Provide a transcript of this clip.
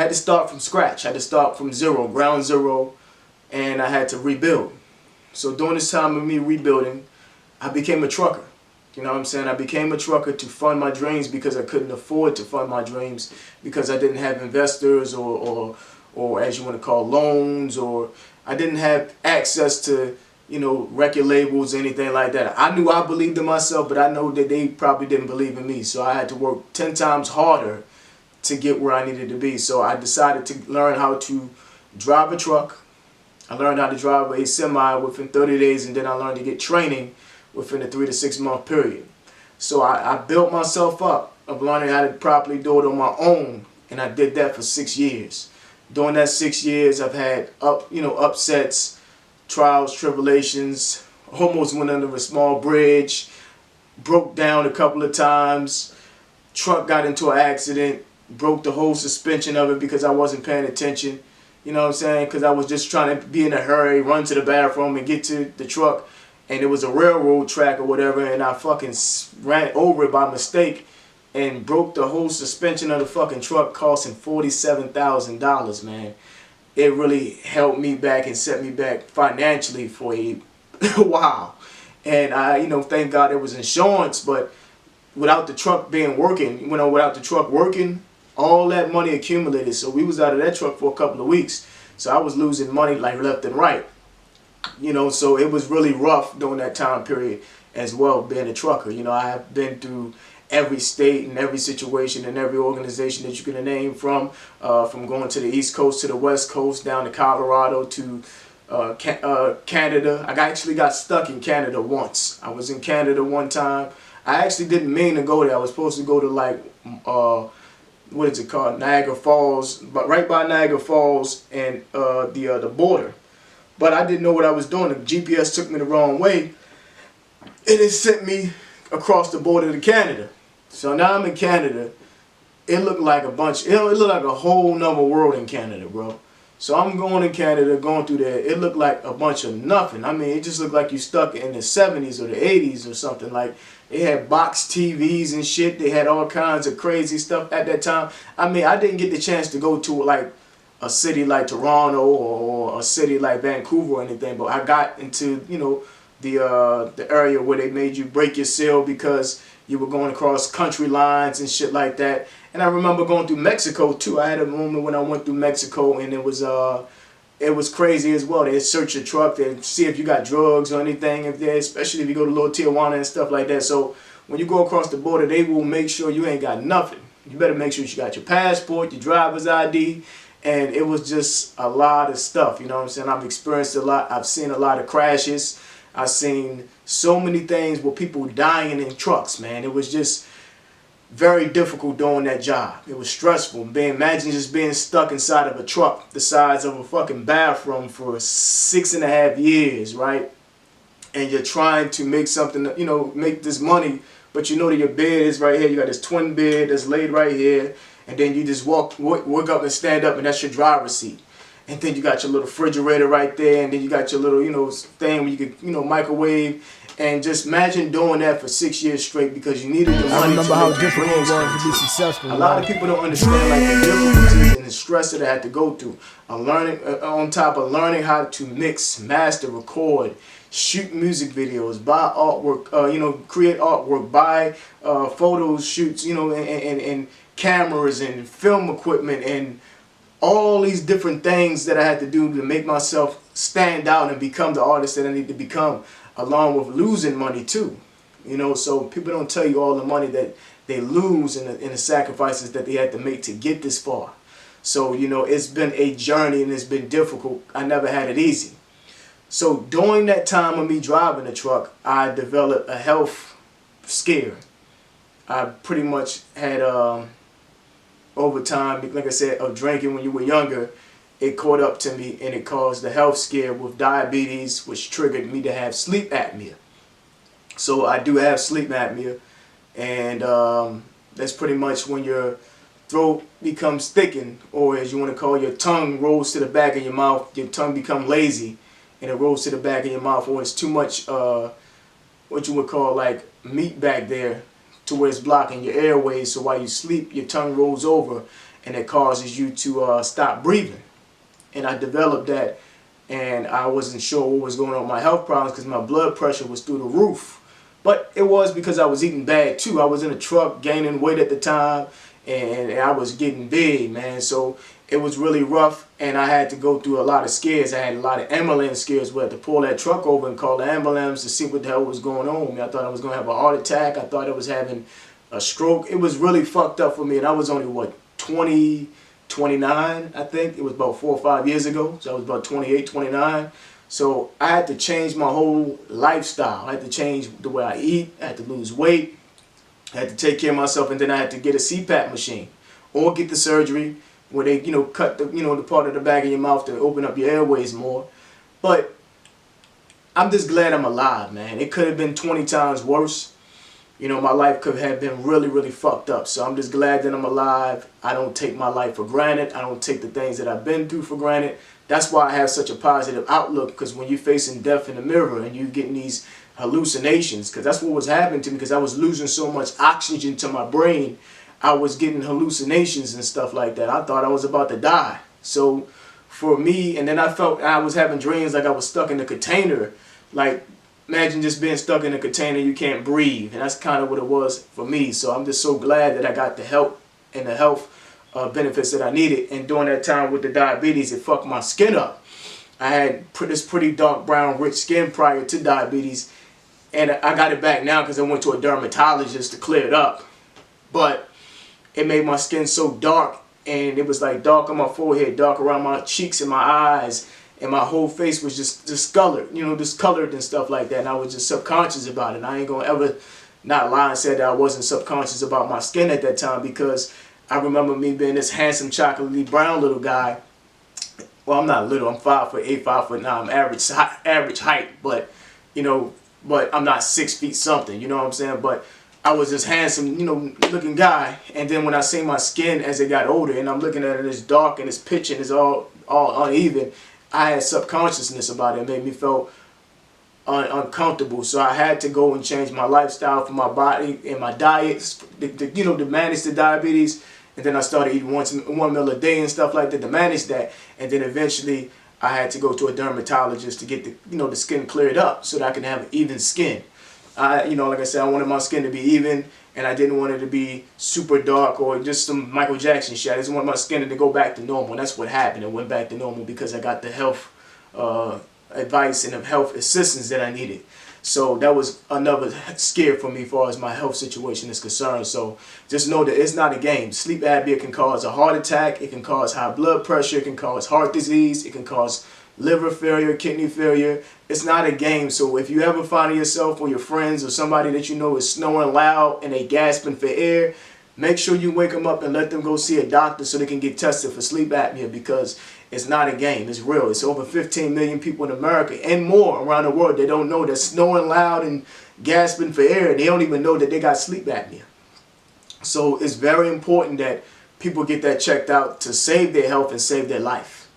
had to start from scratch. I had to start from zero, ground zero, and I had to rebuild. So during this time of me rebuilding, I became a trucker. You know what I'm saying? I became a trucker to fund my dreams because I couldn't afford to fund my dreams because I didn't have investors or as you want to call loans, or I didn't have access to, you know, record labels, anything like that. I knew I believed in myself, but I know that they probably didn't believe in me. So I had to work 10 times harder to get where I needed to be. So I decided to learn how to drive a truck. I learned how to drive a semi within 30 days, and then I learned to get training within a 3 to 6 month period. So I built myself up of learning how to properly do it on my own, and I did that for 6 years. During that 6 years, I've had upsets, trials, tribulations, almost went under a small bridge, broke down a couple of times, truck got into an accident, broke the whole suspension of it because I wasn't paying attention. You know what I'm saying? Because I was just trying to be in a hurry, run to the bathroom and get to the truck. And it was a railroad track or whatever, and I fucking ran over it by mistake and broke the whole suspension of the fucking truck, costing $47,000, man. It really held me back and set me back financially for a while. And I, thank God it was insurance, but without the truck without the truck working, all that money accumulated. So we was out of that truck for a couple of weeks. So I was losing money like left and right. So it was really rough during that time period as well, being a trucker. I have been through every state and every situation and every organization that you can name, from going to the East Coast to the West Coast, down to Colorado to Canada. I actually got stuck in Canada once. I was in Canada one time. I actually didn't mean to go there. I was supposed to go to what is it called? Niagara Falls, but right by Niagara Falls and the border. But I didn't know what I was doing. The GPS took me the wrong way, and it sent me across the border to Canada. So now I'm in Canada. It looked like it looked like a whole nother world in Canada, bro. So I'm going to Canada, going through there. It looked like a bunch of nothing. I mean, it just looked like you stuck in the 70s or the 80s or something. Like, they had box TVs and shit. They had all kinds of crazy stuff at that time. I mean, I didn't get the chance to go to like a city like Toronto or a city like Vancouver or anything, but I got into the area where they made you break your seal because you were going across country lines and shit like that. And I remember going through Mexico too. I had a moment when I went through Mexico, and it was crazy as well. They'd search your truck, they'd see if you got drugs or anything, especially if you go to Little Tijuana and stuff like that. So when you go across the border, they will make sure you ain't got nothing. You better make sure you got your passport, your driver's ID, and it was just a lot of stuff. You know what I'm saying? I've experienced a lot. I've seen a lot of crashes. I've seen so many things with people dying in trucks, man. It was just very difficult doing that job. It was stressful. Imagine just being stuck inside of a truck the size of a fucking bathroom for 6.5 years, right? And you're trying to make something, make this money, but that your bed is right here. You got this twin bed that's laid right here, and then you just wake up and stand up, and that's your driver's seat. And then you got your little refrigerator right there, and then you got your little, thing where you could, microwave. And just imagine doing that for 6 years straight because you needed the money. I remember how difficult it was to be successful. A lot of people don't understand like the difficulties and the stress that I had to go through. On top of learning how to mix, master, record, shoot music videos, buy artwork, create artwork, buy photos, shoots, and cameras and film equipment and all these different things that I had to do to make myself stand out and become the artist that I need to become, along with losing money too. So people don't tell you all the money that they lose and the sacrifices that they had to make to get this far. So, it's been a journey and it's been difficult. I never had it easy. So during that time of me driving the truck, I developed a health scare. I pretty much had, over time, like I said, of drinking when you were younger, it caught up to me and it caused the health scare with diabetes, which triggered me to have sleep apnea. So I do have sleep apnea, and that's pretty much when your throat becomes thickened, or as you want to call, your tongue rolls to the back of your mouth. Your tongue becomes lazy and it rolls to the back of your mouth, or it's too much what you would call like meat back there to where it's blocking your airways. So while you sleep, your tongue rolls over and it causes you to stop breathing. And I developed that, and I wasn't sure what was going on with my health problems because my blood pressure was through the roof. But it was because I was eating bad too. I was in a truck gaining weight at the time, and I was getting big, man. So it was really rough, and I had to go through a lot of scares. I had a lot of ambulance scares where I had to pull that truck over and call the ambulance to see what the hell was going on with me. I thought I was going to have a heart attack. I thought I was having a stroke. It was really fucked up for me, and I was only, what, 29, I think. It was about 4 or 5 years ago, so I was about 28, 29. So I had to change my whole lifestyle. I had to change the way I eat. I had to lose weight. I had to take care of myself, and then I had to get a CPAP machine or get the surgery where they, cut the, the part of the back of your mouth to open up your airways more. But I'm just glad I'm alive, man. It could have been 20 times worse. My life could have been really, really fucked up. So I'm just glad that I'm alive. I don't take my life for granted. I don't take the things that I've been through for granted. That's why I have such a positive outlook, because when you're facing death in the mirror and you're getting these hallucinations, because that's what was happening to me, because I was losing so much oxygen to my brain, I was getting hallucinations and stuff like that. I thought I was about to die. So for me, and then I felt I was having dreams like I was stuck in a container. Like, imagine just being stuck in a container, you can't breathe. And that's kind of what it was for me. So I'm just so glad that I got the help and the health benefits that I needed. And during that time with the diabetes, it fucked my skin up. I had this pretty dark brown rich skin prior to diabetes, and I got it back now because I went to a dermatologist to clear it up. But it made my skin so dark, and it was like dark on my forehead, dark around my cheeks and my eyes, and my whole face was just discolored, discolored and stuff like that. And I was just subconscious about it. And I ain't gonna ever not lie and say that I wasn't subconscious about my skin at that time, because I remember me being this handsome, chocolatey brown little guy. Well, I'm not little. I'm 5'8", 5'9". I'm average height, but but I'm not 6 feet something. You know what I'm saying? But I was this handsome, looking guy. And then when I see my skin as it got older, and I'm looking at it, it's dark and it's pitch and it's all uneven. I had subconsciousness about it. It made me feel uncomfortable. So I had to go and change my lifestyle for my body and my diet, to manage the diabetes. And then I started eating one meal a day and stuff like that to manage that. And then eventually I had to go to a dermatologist to get the skin cleared up so that I can have even skin. Like I said, I wanted my skin to be even, and I didn't want it to be super dark or just some Michael Jackson shit. I just wanted my skin to go back to normal. And that's what happened. It went back to normal because I got the health advice and the health assistance that I needed. So that was another scare for me as far as my health situation is concerned. So just know that it's not a game. Sleep apnea can cause a heart attack. It can cause high blood pressure. It can cause heart disease. It can cause liver failure, kidney failure. It's not a game. So if you ever find yourself or your friends or somebody that you know is snoring loud and they gasping for air, make sure you wake them up and let them go see a doctor so they can get tested for sleep apnea, because it's not a game. It's real. It's over 15 million people in America and more around the world. They don't know they're snoring loud and gasping for air. They don't even know that they got sleep apnea. So it's very important that people get that checked out to save their health and save their life.